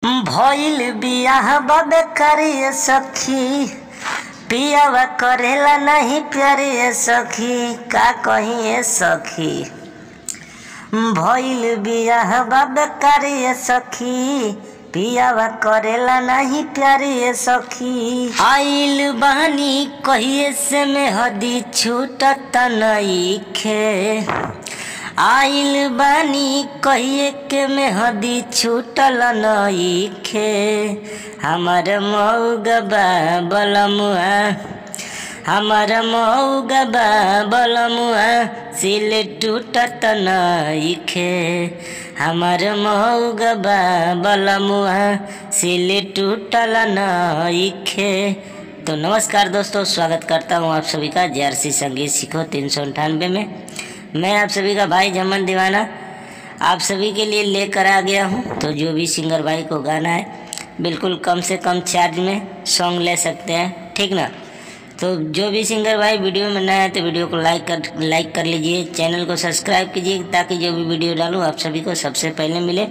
भइल बियाह बाबे करिए सखी, पियावा करेला नहीं प्यारे सखी, का कहिए सखी। भइल बियाह बाबे करिए सखी, पियावा करेला नहीं प्यारे सखी। आइल बानी कहिए से में हदी छूटत नइखे, आइल बानी कहिए के में हदी छूटल नइखे। हमर मौगबा बलमुआ, हमर मौगबा बलमुआ, सिल टूटत नइखे। हमर मौगबा बलमुआ, सिल टूटल नइखे। तो नमस्कार दोस्तों, स्वागत करता हूँ आप सभी का JRC संगीत सीखो 398 में। मैं आप सभी का भाई जमन दीवाना आप सभी के लिए लेकर आ गया हूँ। तो जो भी सिंगर भाई को गाना है बिल्कुल कम से कम चार्ज में सॉन्ग ले सकते हैं, ठीक ना। तो जो भी सिंगर भाई वीडियो में नया है तो वीडियो को लाइक कर लीजिए, चैनल को सब्सक्राइब कीजिए ताकि जो भी वीडियो डालूँ आप सभी को सबसे पहले मिले।